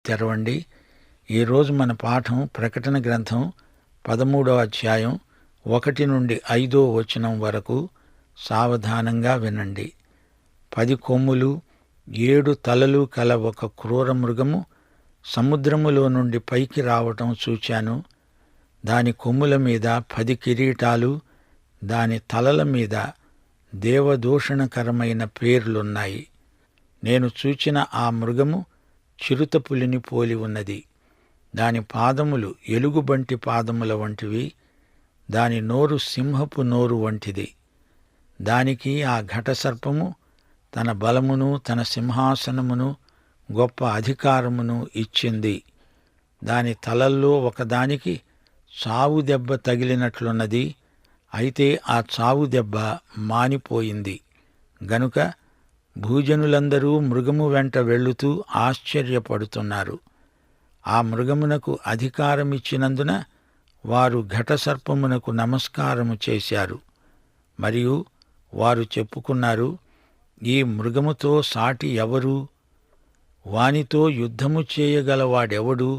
తెరవండి. ఈరోజు మన పాఠం ప్రకటన గ్రంథం 13వ అధ్యాయం 1 నుండి 5వ వచనం వరకు. సావధానంగా వినండి. 10 కొమ్ములు 7 తలలు కల ఒక క్రూర మృగము సముద్రములో నుండి పైకి రావటం చూచాను. దాని కొమ్ముల మీద 10 కిరీటాలు, దాని తలల మీద దేవదూషణకరమైన పేర్లున్నాయి. నేను చూచిన ఆ మృగము చిరుతపులిని పోలి ఉన్నది. దాని పాదములు ఎలుగుబంటి పాదముల వంటివి, దాని నోరు సింహపు నోరు వంటిది. దానికి ఆ ఘటసర్పము తన బలమును, తన సింహాసనమును, గొప్ప అధికారమును ఇచ్చింది. దాని తలల్లో ఒకదానికి చావు దెబ్బ తగిలినట్లున్నది. అయితే ఆ చావు దెబ్బ మానిపోయింది గనుక భూజనులందరూ మృగము వెంట వెళ్ళుతూ ఆశ్చర్యపడుతున్నారు. ఆ మృగమునకు అధికారమిచ్చినందున వారు ఘటసర్పమునకు నమస్కారము చేశారు. మరియు వారు చెప్పుకున్నారు, ఈ మృగముతో సాటి ఎవరు? వానితో యుద్ధము చేయగలవాడెవడు?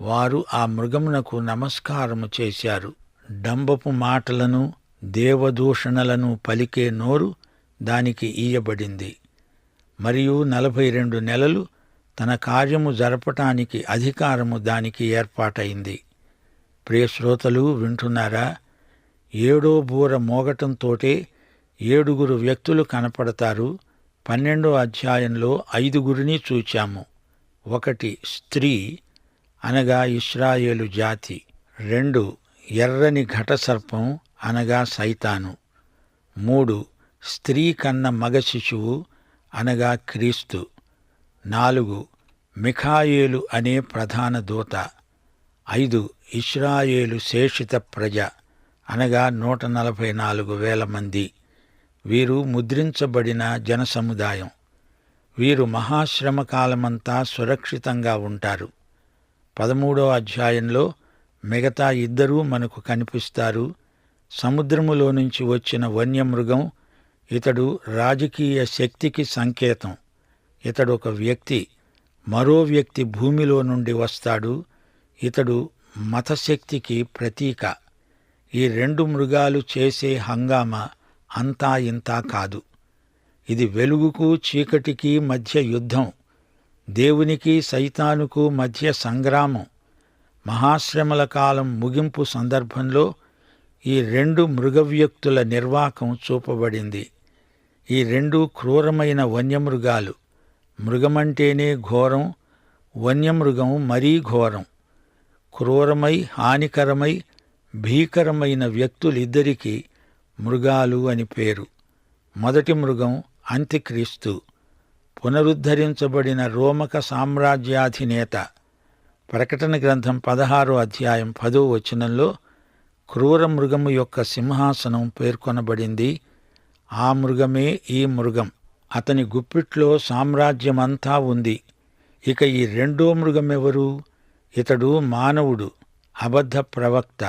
వారు ఆ మృగమునకు నమస్కారము చేశారు. డంబపు మాటలను, దేవదూషణలను పలికే నోరు దానికి ఇయ్యబడింది. మరియు 42 నెలలు తన కార్యము జరపటానికి అధికారము దానికి ఏర్పాటైంది. ప్రియశ్రోతలు వింటున్నారా? 7వ బూర మోగటంతోటే 7 వ్యక్తులు కనపడతారు. 12వ అధ్యాయంలో 5 చూచాము. 1 స్త్రీ అనగా ఇశ్రాయేలు జాతి, 2 ఎర్రని ఘటసర్పం అనగా సైతాను, 3 స్త్రీ కన్న మగ శిశువు అనగా క్రీస్తు, 4 మిఖాయేలు అనే ప్రధాన దూత, 5 ఇశ్రాయేలు శేషిత ప్రజ అనగా 144,000 మంది. వీరు ముద్రించబడిన జనసముదాయం. వీరు మహాశ్రమ కాలమంతా సురక్షితంగా ఉంటారు. 13వ అధ్యాయంలో మిగతా 2 మనకు కనిపిస్తారు. సముద్రములో నుంచి వచ్చిన వన్యమృగం, ఇతడు రాజకీయ శక్తికి సంకేతం. ఇతడు ఒక వ్యక్తి. మరో వ్యక్తి భూమిలో నుండి వస్తాడు. ఇతడు మతశక్తికి ప్రతీక. ఈ 2 మృగాలు చేసే హంగామా అంతా ఇంతా కాదు. ఇది వెలుగుకు చీకటికి మధ్య యుద్ధం, దేవునికి సైతానుకు మధ్య సంగ్రామం. మహాశ్రమల కాలం ముగింపు సందర్భంలో ఈ 2 మృగవ్యక్తుల నిర్వాకం చూపబడింది. ఈ 2 క్రూరమైన వన్యమృగాలు. మృగమంటేనే ఘోరం, వన్యమృగం మరీ ఘోరం. క్రూరమై, హానికరమై, భీకరమైన వ్యక్తులిద్దరికీ మృగాలు అని పేరు. మొదటి మృగం అంత్యక్రీస్తు, పునరుద్ధరించబడిన రోమక సామ్రాజ్యాధినేత. ప్రకటన గ్రంథం 16వ అధ్యాయం 10వ వచనంలో క్రూర మృగము యొక్క సింహాసనం పేర్కొనబడింది. ఆ మృగమే ఈ మృగం. అతని గుప్పిట్లో సామ్రాజ్యమంతా ఉంది. ఇక ఈ 2వ మృగమెవరు? ఇతడు మానవుడు, అబద్ధ ప్రవక్త,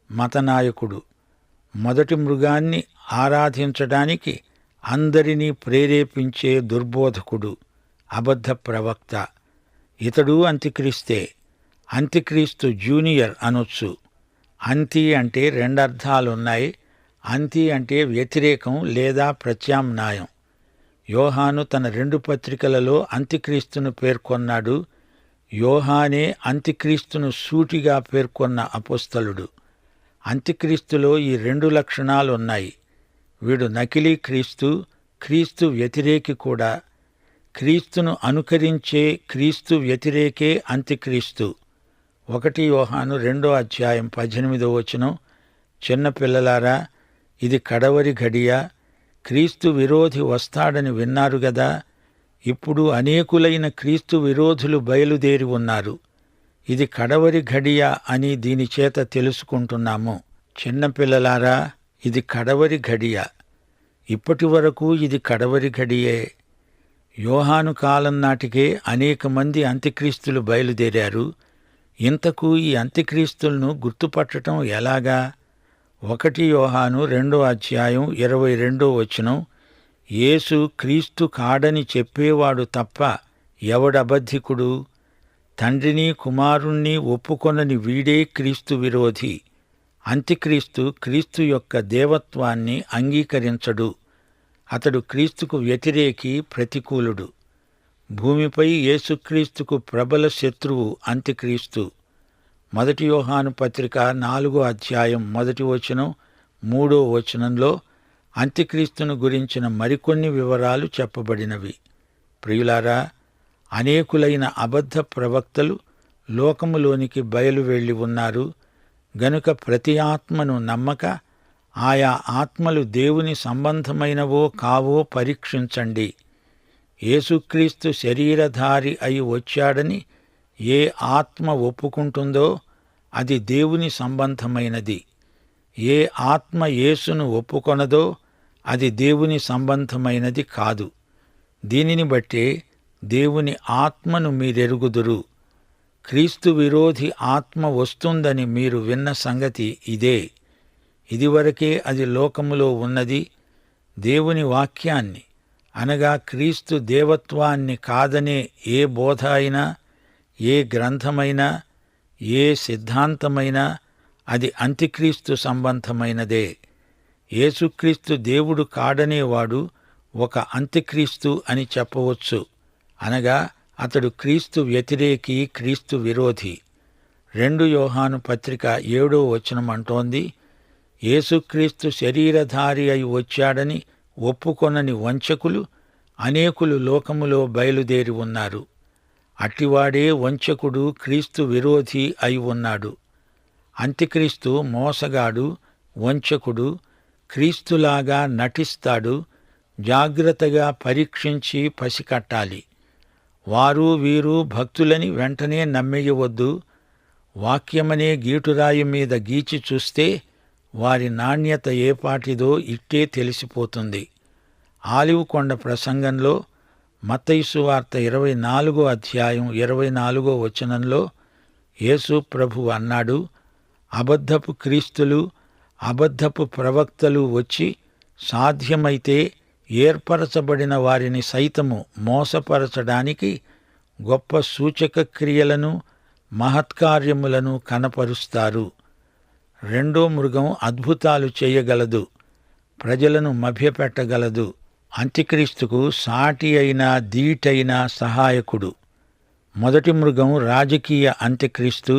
మతనాయకుడు. మొదటి మృగాన్ని ఆరాధించడానికి అందరినీ ప్రేరేపించే దుర్బోధకుడు, అబద్ధ ప్రవక్త. ఇతడు అంత్యక్రీస్తే. అంత్యక్రీస్తు జూనియర్ అనొచ్చు. అంతి అంటే 2 అర్థాలున్నాయి. అంతి అంటే వ్యతిరేకం లేదా ప్రత్యామ్నాయం. యోహాను తన 2 పత్రికలలో అంత్యక్రీస్తును పేర్కొన్నాడు. యోహానే అంత్యక్రీస్తును సూటిగా పేర్కొన్న అపోస్తలుడు. అంత్యక్రీస్తులో ఈ 2 లక్షణాలున్నాయి. వీడు నకిలీ క్రీస్తు, క్రీస్తు వ్యతిరేకి కూడా. క్రీస్తును అనుకరించే క్రీస్తు వ్యతిరేకే అంత్యక్రీస్తు. 1 యోహాను 2వ అధ్యాయం 18వ వచనం, చిన్నపిల్లలారా, ఇది కడవరి ఘడియ. క్రీస్తు విరోధి వస్తాడని విన్నారు గదా. ఇప్పుడు అనేకులైన క్రీస్తు విరోధులు బయలుదేరి ఉన్నారు. ఇది కడవరి ఘడియ అని దీనిచేత తెలుసుకుంటున్నాము. చిన్నపిల్లలారా, ఇది కడవరి ఘడియ. ఇప్పటి వరకు ఇది కడవరి ఘడియే. యోహాను కాలం నాటికే అనేక మంది అంత్యక్రీస్తులు బయలుదేరారు. ఇంతకు ఈ అంత్యక్రీస్తులను గుర్తుపట్టడం ఎలాగా? 1 యోహాను 2వ అధ్యాయం 22వ వచనం, యేసు క్రీస్తు కాడని చెప్పేవాడు తప్ప ఎవడబద్ధికుడు? తండ్రిని కుమారుణ్ణి ఒప్పుకొనని వీడే క్రీస్తు విరోధి. అంత్యక్రీస్తు క్రీస్తు యొక్క దేవత్వాన్ని అంగీకరించడు. అతడు క్రీస్తుకు వ్యతిరేకి, ప్రతికూలుడు. భూమిపై యేసుక్రీస్తుకు ప్రబల శత్రువు అంత్యక్రీస్తు. 1 యోహాను పత్రిక 4వ అధ్యాయం 1వ వచనం 3వ వచనంలో అంత్యక్రీస్తును గురించిన మరికొన్ని వివరాలు చెప్పబడినవి. ప్రియులారా, అనేకులైన అబద్ధ ప్రవక్తలు లోకములోనికి బయలు వెళ్లి ఉన్నారు గనుక ప్రతి ఆత్మను నమ్మక ఆయా ఆత్మలు దేవుని సంబంధమైనవో కావో పరీక్షించండి. యేసుక్రీస్తు శరీరధారి అయి వచ్చాడని ఏ ఆత్మ ఒప్పుకుంటుందో అది దేవుని సంబంధమైనది. ఏ ఆత్మ యేసును ఒప్పుకొనదో అది దేవుని సంబంధమైనది కాదు. దీనిని బట్టే దేవుని ఆత్మను మీరెరుగుదురు. క్రీస్తు విరోధి ఆత్మ వస్తుందని మీరు విన్న సంగతి ఇదే. ఇదివరకే అది లోకములో ఉన్నది. దేవుని వాక్యాన్ని అనగా క్రీస్తు దేవత్వాన్ని కాదనే ఏ బోధ అయినా, ఏ గ్రంథమైనా, ఏ సిద్ధాంతమైనా అది అంత్యక్రీస్తు సంబంధమైనదే. యేసుక్రీస్తు దేవుడు కాడనేవాడు ఒక అంత్యక్రీస్తు అని చెప్పవచ్చు. అనగా అతడు క్రీస్తు వ్యతిరేకి, క్రీస్తు విరోధి. 2 యోహాను పత్రిక 7వ వచనం అంటోంది, యేసుక్రీస్తు శరీరధారి అయి వచ్చాడని ఒప్పుకొనని వంచకులు అనేకులు లోకములో బయలుదేరి ఉన్నారు. అట్టివాడే వంచకుడు, క్రీస్తు విరోధి అయి ఉన్నాడు. అంత్యక్రీస్తు మోసగాడు, వంచకుడు, క్రీస్తులాగా నటిస్తాడు. జాగ్రత్తగా పరీక్షించి పసికట్టాలి. వారు వీరు భక్తులని వెంటనే నమ్మేయవద్దు. వాక్యమనే గీటురాయి మీద గీచి చూస్తే వారి నాణ్యత ఏపాటిదో ఇట్టే తెలిసిపోతుంది. ఆలివ్ కొండ ప్రసంగంలో మత్తయి సువార్త 24వ అధ్యాయం 24వ వచనంలో యేసు ప్రభువు అన్నాడు, అబద్ధపు క్రీస్తులు, అబద్ధపు ప్రవక్తలు వచ్చి సాధ్యమైతే ఏర్పరచబడిన వారిని సైతము మోసపరచడానికి గొప్ప సూచక క్రియలను, మహత్కార్యములను కనపరుస్తారు. రెండో మృగం అద్భుతాలు చేయగలదు, ప్రజలను మభ్యపెట్టగలదు. అంత్యక్రీస్తుకు సాటి అయిన దీటైన సహాయకుడు. మొదటి మృగం రాజకీయ అంత్యక్రీస్తు,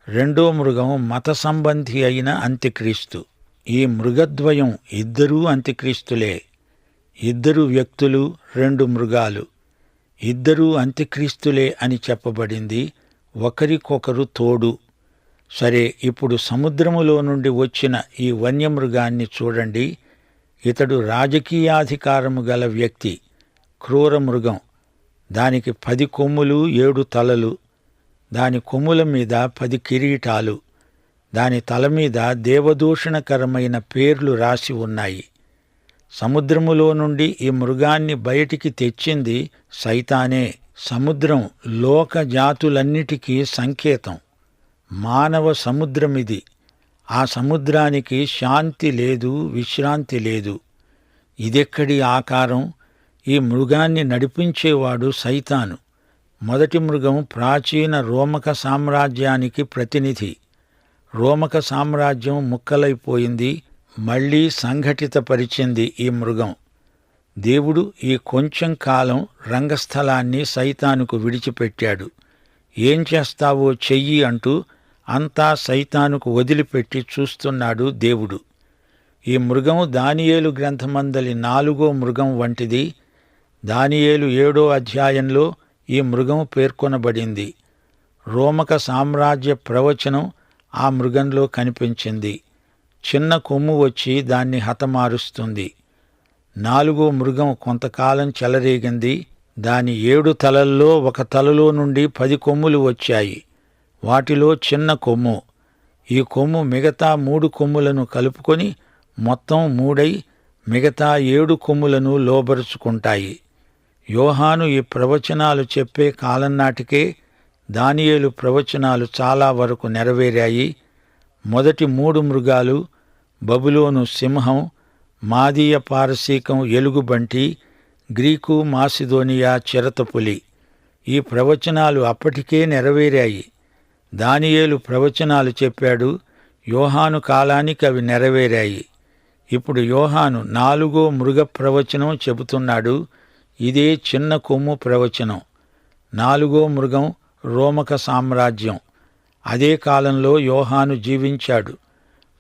రెండో మృగం మత సంబంధి అయిన అంత్యక్రీస్తు. ఈ మృగద్వయం ఇద్దరూ అంత్యక్రీస్తులే. ఇద్దరు వ్యక్తులు, 2 మృగాలు. ఇద్దరూ అంత్యక్రీస్తులే అని చెప్పబడింది. ఒకరికొకరు తోడు. సరే, ఇప్పుడు సముద్రములో నుండి వచ్చిన ఈ వన్యమృగాన్ని చూడండి. ఇతడు రాజకీయాధికారము గల వ్యక్తి, క్రూర మృగం. దానికి 10 కొమ్ములు, 7 తలలు. దాని కొమ్ముల మీద 10 కిరీటాలు. దాని తల మీద దేవదూషణకరమైన పేర్లు రాసి ఉన్నాయి. సముద్రములో నుండి ఈ మృగాన్ని బయటికి తెచ్చింది సైతానే. సముద్రం లోక జాతులన్నిటికీ సంకేతం. మానవ సముద్రమిది. ఆ సముద్రానికి శాంతి లేదు, విశ్రాంతి లేదు. ఇదెక్కడి ఆకారం? ఈ మృగాన్ని నడిపించేవాడు సైతాను. మొదటి మృగం ప్రాచీన రోమక సామ్రాజ్యానికి ప్రతినిధి. రోమక సామ్రాజ్యం ముక్కలైపోయింది, మళ్లీ సంఘటితపరిచింది ఈ మృగం. దేవుడు ఈ కొంచెం కాలం రంగస్థలాన్ని సైతానుకు విడిచిపెట్టాడు. ఏం చేస్తావో చెయ్యి అంటూ అంతా సైతానుకు వదిలిపెట్టి చూస్తున్నాడు దేవుడు. ఈ మృగం దానియేలు గ్రంథమందలి 4వ మృగం వంటిది. దానియేలు 7వ అధ్యాయంలో ఈ మృగం పేర్కొనబడింది. రోమక సామ్రాజ్య ప్రవచనం ఆ మృగంలో కనిపించింది. చిన్న కొమ్ము వచ్చి దాన్ని హతమారుస్తుంది. 4వ మృగం కొంతకాలం చెలరేగింది. దాని 7 తలల్లో ఒక తలలో నుండి 10 కొమ్ములు వచ్చాయి. వాటిలో చిన్న కొమ్ము. ఈ కొమ్ము మిగతా 3 కొమ్ములను కలుపుకొని మొత్తం 3 మిగతా 7 కొమ్ములను లోబరుచుకుంటాయి. యోహాను ఈ ప్రవచనాలు చెప్పే కాలం నాటికే దానియేలు ప్రవచనాలు చాలా వరకు నెరవేరాయి. మొదటి 3 మృగాలు బబులోను సింహం, మాదీయ పారసీకం ఎలుగుబంటి, గ్రీకు మాసిదోనియా చిరతపులి. ఈ ప్రవచనాలు అప్పటికే నెరవేరాయి. దానియేలు ప్రవచనాలు చెప్పాడు. యోహాను కాలానికి అవి నెరవేరాయి. ఇప్పుడు యోహాను 4వ మృగ ప్రవచనం చెబుతున్నాడు. ఇదే చిన్న కొమ్ము ప్రవచనం. 4వ మృగం రోమక సామ్రాజ్యం. అదే కాలంలో యోహాను జీవించాడు.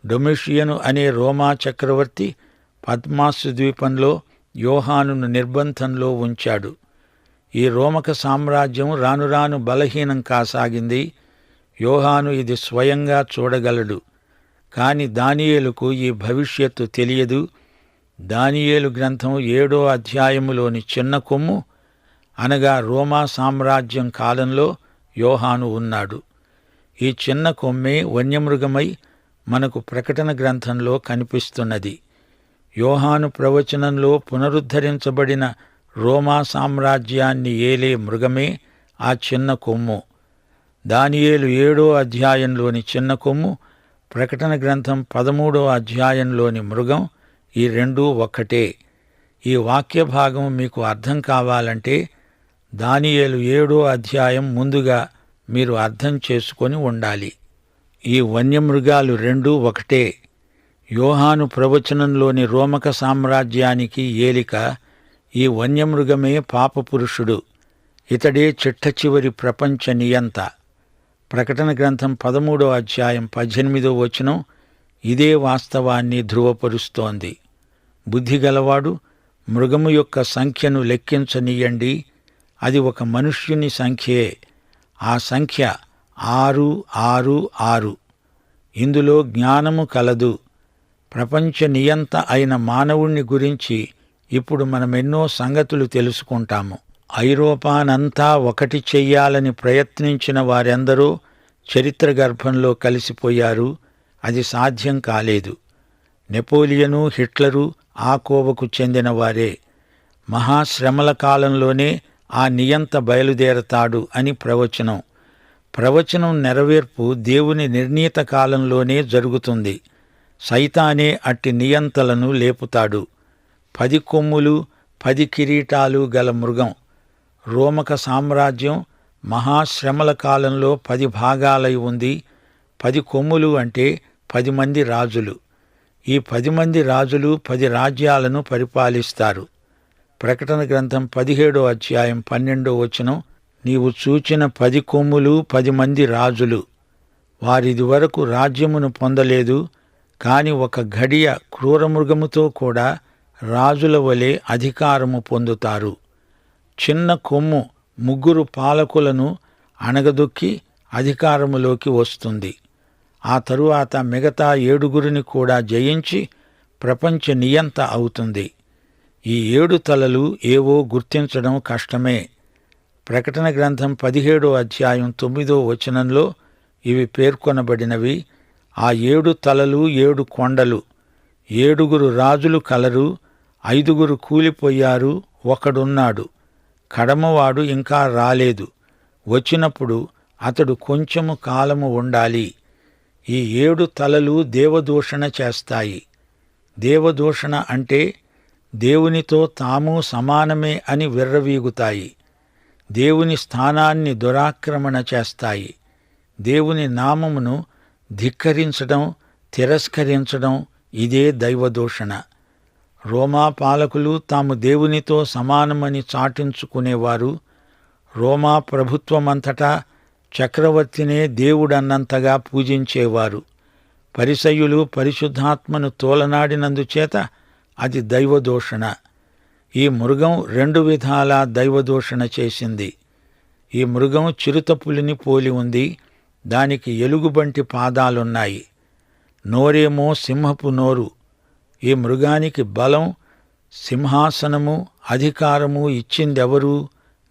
డొమిషియను అనే రోమా చక్రవర్తి పద్మాసు ద్వీపంలో యోహానును నిర్బంధంలో ఉంచాడు. ఈ రోమక సామ్రాజ్యం రానురాను బలహీనం కాసాగింది. యోహాను ఇది స్వయంగా చూడగలడు. కాని దానియేలుకు ఈ భవిష్యత్తు తెలియదు. దానియేలు గ్రంథం 7వ అధ్యాయములోని చిన్న కొమ్ము అనగా రోమా సామ్రాజ్యం కాలంలో యోహాను ఉన్నాడు. ఈ చిన్న కొమ్మే వన్యమృగమై మనకు ప్రకటన గ్రంథంలో కనిపిస్తున్నది. యోహాను ప్రవచనంలో పునరుద్ధరించబడిన రోమా సామ్రాజ్యాన్ని ఏలే మృగమే ఆ చిన్న కొమ్ము. దానియేలు 7వ అధ్యాయంలోని చిన్న కొమ్ము, ప్రకటన గ్రంథం 13వ అధ్యాయంలోని మృగం, ఈ రెండూ ఒక్కటే. ఈ వాక్య భాగం మీకు అర్థం కావాలంటే దానియేలు 7వ అధ్యాయం ముందుగా మీరు అర్థం చేసుకొని ఉండాలి. ఈ వన్యమృగాలు రెండూ ఒకటే. యోహాను ప్రవచనంలోని రోమక సామ్రాజ్యానికి ఏలిక ఈ వన్యమృగమే పాపపురుషుడు. ఇతడే చిట్టచివరి ప్రపంచ నియంత. ప్రకటన గ్రంథం 13వ అధ్యాయం 18వ వచనం ఇదే వాస్తవాన్ని ధృవపరుస్తోంది. బుద్ధిగలవాడు మృగము యొక్క సంఖ్యను లెక్కించనీయండి. అది ఒక మనుష్యుని సంఖ్యే. ఆ సంఖ్య 666. ఇందులో జ్ఞానము కలదు. ప్రపంచ నియంత అయిన మానవుణ్ణి గురించి ఇప్పుడు మనమెన్నో సంగతులు తెలుసుకుంటాము. ఐరోపానంతా ఒకటి చెయ్యాలని ప్రయత్నించిన వారెందరో చరిత్ర గర్భంలో కలిసిపోయారు. అది సాధ్యం కాలేదు. నెపోలియను, హిట్లరు ఆ కోవకు చెందినవారే. మహాశ్రమల కాలంలోనే ఆ నియంత బయలుదేరతాడు అని ప్రవచనం. ప్రవచనం నెరవేర్పు దేవుని నిర్ణీత కాలంలోనే జరుగుతుంది. సైతానే అట్టి నియంతలను లేపుతాడు. 10 కొమ్ములు 10 కిరీటాలు గల మృగం. రోమక సామ్రాజ్యం మహాశ్రమల కాలంలో 10 భాగాలై ఉంది. 10 కొమ్ములు అంటే 10 మంది రాజులు. ఈ 10 మంది రాజులు 10 రాజ్యాలను పరిపాలిస్తారు. ప్రకటన గ్రంథం 17వ అధ్యాయం 12వ వచనం, నీవు చూచిన 10 కొమ్ములు 10 మంది రాజులు. వారిదివరకు రాజ్యమును పొందలేదు. కాని ఒక ఘడియ క్రూరమృగముతో కూడా రాజుల వలె అధికారము పొందుతారు. చిన్న కొమ్ము 3 పాలకులను అణగదొక్కి అధికారములోకి వస్తుంది. ఆ తరువాత మిగతా 7 కూడా జయించి ప్రపంచ నియంత అవుతుంది. ఈ 7 తలలు ఏవో గుర్తించడం కష్టమే. ప్రకటన గ్రంథం 17వ అధ్యాయం 9వ వచనంలో ఇవి పేర్కొనబడినవి. ఆ 7 తలలు 7 కొండలు. 7 రాజులు కలరు. 5 కూలిపోయారు. ఒకడున్నాడు. కడమవాడు ఇంకా రాలేదు. వచ్చినప్పుడు అతడు కొంచెము కాలము ఉండాలి. ఈ 7 తలలు దేవదూషణ చేస్తాయి. దేవదూషణ అంటే దేవునితో తాము సమానమే అని విర్రవీగుతాయి. దేవుని స్థానాన్ని దురాక్రమణ చేస్తాయి. దేవుని నామమును ధిక్కరించడం, తిరస్కరించడం ఇదే దైవదూషణ. రోమా పాలకులు తాము దేవునితో సమానమని చాటించుకునేవారు. రోమా ప్రభుత్వమంతటా చక్రవర్తినే దేవుడన్నంతగా పూజించేవారు. పరిసయ్యులు పరిశుద్ధాత్మను తోలనాడినందుచేత అది దైవదూషణ. ఈ మృగం 2 విధాలా దైవదూషణ చేసింది. ఈ మృగం చిరుతపులిని పోలి ఉంది. దానికి ఎలుగుబంటి పాదాలున్నాయి. నోరేమో సింహపు నోరు. ఈ మృగానికి బలం, సింహాసనము, అధికారము ఇచ్చిందెవరు?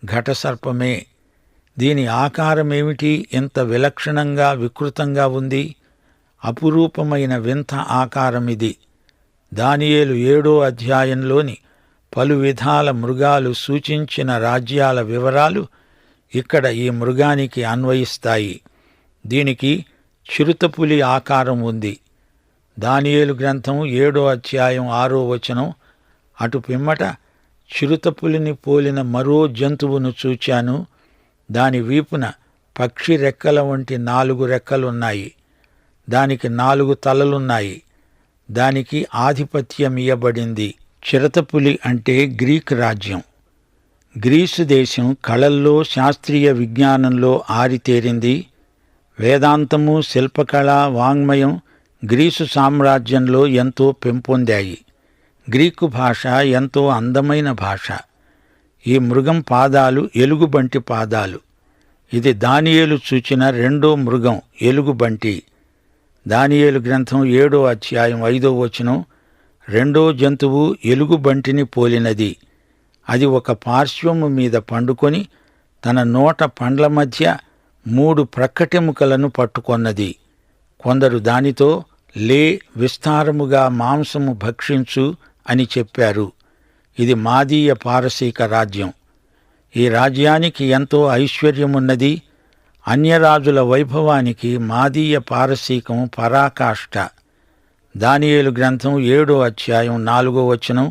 ఘటసర్పమే. దీని ఆకారమేమిటి ఇంత విలక్షణంగా వికృతంగా ఉంది? అపురూపమైన వింత ఆకారమిది. దానియేలు 7వ అధ్యాయంలోని పలు విధాల మృగాలు సూచించిన రాజ్యాల వివరాలు ఇక్కడ ఈ మృగానికి అన్వయిస్తాయి. దీనికి చిరుతపులి ఆకారం ఉంది. దానియేలు గ్రంథం 7వ అధ్యాయం 6వ వచనం, అటు పిమ్మట చిరుతపులిని పోలిన మరో జంతువును చూచాను. దాని వీపున పక్షి రెక్కల వంటి 4 రెక్కలున్నాయి. దానికి 4 తలలున్నాయి. దానికి ఆధిపత్యమియ్యబడింది. చిరతపులి అంటే గ్రీకు రాజ్యం. గ్రీసు దేశం కళల్లో, శాస్త్రీయ విజ్ఞానంలో ఆరితేరింది. వేదాంతము, శిల్పకళ, వాంగ్మయం గ్రీసు సామ్రాజ్యంలో ఎంతో పెంపొందాయి. గ్రీకు భాష ఎంతో అందమైన భాష. ఈ మృగం పాదాలు ఎలుగుబంటి పాదాలు. ఇది దానియేలు చూచిన 2వ మృగం, ఎలుగుబంటి. దానియేలు గ్రంథం 7వ అధ్యాయం 5వ వచనం, 2వ జంతువు ఎలుగుబంటిని పోలినది. అది ఒక పార్శ్వము మీద పండుకొని తన నోట పండ్ల మధ్య 3 ప్రక్కటెముకలను పట్టుకొన్నది. కొందరు దానితో, లే, విస్తారముగా మాంసము భక్షించు అని చెప్పారు. ఇది మాదీయ పారసీక రాజ్యం. ఈ రాజ్యానికి ఎంతో ఐశ్వర్యమున్నది. అన్యరాజుల వైభవానికి మాదీయ పారసీకం పరాకాష్ట. దానియేలు గ్రంథం 7వ అధ్యాయం 4వ వచనం,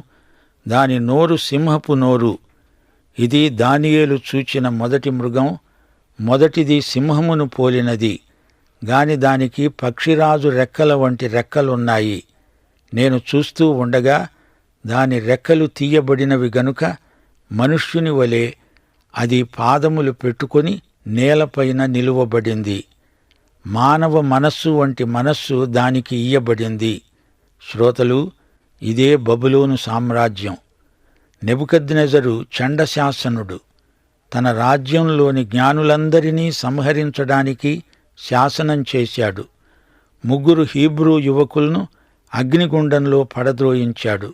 దాని నోరు సింహపు నోరు. ఇది దానియేలు చూచిన మొదటి మృగం. మొదటిది సింహమును పోలినది, గాని దానికి పక్షిరాజు రెక్కల వంటి రెక్కలున్నాయి. నేను చూస్తూ ఉండగా దాని రెక్కలు తీయబడినవి గనుక మనుష్యుని వలె అది పాదములు పెట్టుకొని నేలపైన నిలువబడింది. మానవ మనస్సు వంటి మనస్సు దానికి ఇయ్యబడింది. శ్రోతలు, ఇదే బబులోను సామ్రాజ్యం. నెబుకద్నెజరు చండశాసనుడు. తన రాజ్యంలోని జ్ఞానులందరినీ సంహరించడానికి శాసనం చేశాడు. 3 హీబ్రూ యువకులను అగ్నిగుండంలో పడద్రోయించాడు.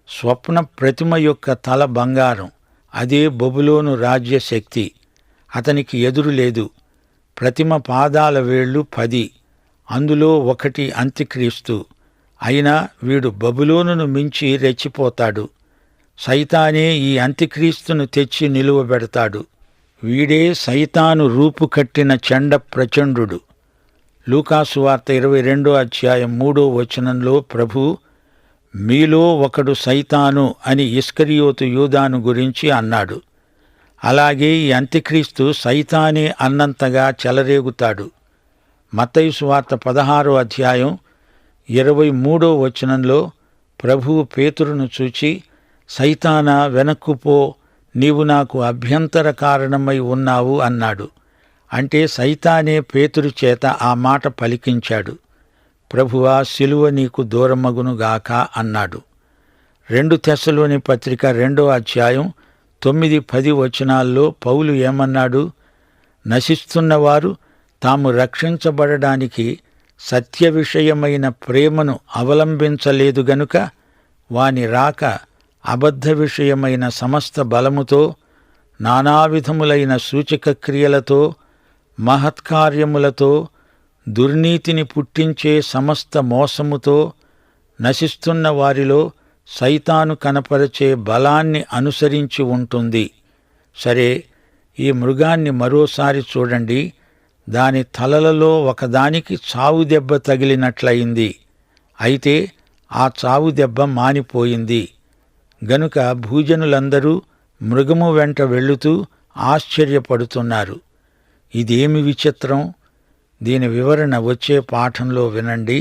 స్వప్న ప్రతిమ యొక్క తల బంగారం. అదే బబులోను రాజ్య శక్తి. అతనికి ఎదురు లేదు. ప్రతిమ పాదాల వేళ్లు 10. అందులో ఒకటి అంత్యక్రీస్తు. అయినా వీడు బబులోనును మించి రెచ్చిపోతాడు. సైతానే ఈ అంత్యక్రీస్తును తెచ్చి నిలువబెడతాడు. వీడే సైతాను రూపుకట్టిన చండ ప్రచండు. లూకాసు వార్త 22వ అధ్యాయం 3వ వచనంలో ప్రభు, మీలో ఒకడు సైతాను అని ఇస్కరియోతు యూదాను గురించి అన్నాడు. అలాగే ఈ అంత్యక్రీస్తు సైతానే అన్నంతగా చెలరేగుతాడు. మత్తయి సువార్త 16వ అధ్యాయం 23వ వచనంలో ప్రభువు పేతురును చూచి, సైతానా వెనక్కుపో, నీవు నాకు అభ్యంతర కారణమై ఉన్నావు అన్నాడు. అంటే సైతానే పేతురు చేత ఆ మాట పలికించాడు. ప్రభువా, సిలువ నీకు దూరమగునుగాక అన్నాడు. 2 తెస్సలోని పత్రిక 2వ అధ్యాయం 9-10 వచనాల్లో పౌలు ఏమన్నాడు? నశిస్తున్నవారు తాము రక్షించబడడానికి సత్య విషయమైన ప్రేమను అవలంబించలేదు గనుక వాని రాక అబద్ధ విషయమైన సమస్త బలముతో, నానావిధములైన సూచక క్రియలతో, మహత్కార్యములతో, దుర్నీతిని పుట్టించే సమస్త మోసముతో నశిస్తున్న వారిలో సైతాను కనపరచే బలాన్ని అనుసరించి ఉంటుంది. సరే, ఈ మృగాన్ని మరోసారి చూడండి. దాని తలలలో ఒకదానికి చావు దెబ్బ తగిలినట్లయింది. అయితే ఆ చావు దెబ్బ మానిపోయింది గనుక భూజనులందరూ మృగము వెంట వెళ్ళుతూ ఆశ్చర్యపడుతున్నారు. ఇదేమి విచిత్రం! దీని వివరణ వచ్చే పాఠంలో వినండి.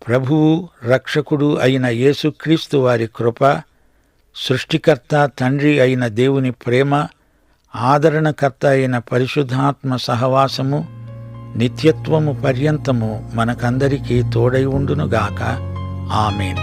ప్రభువు, రక్షకుడు అయిన యేసుక్రీస్తు వారి కృప, సృష్టికర్త తండ్రి అయిన దేవుని ప్రేమ, ఆదరణకర్త అయిన పరిశుద్ధాత్మ సహవాసము నిత్యత్వము పర్యంతము మనకందరికీ తోడై ఉండునుగాక. ఆమేన్.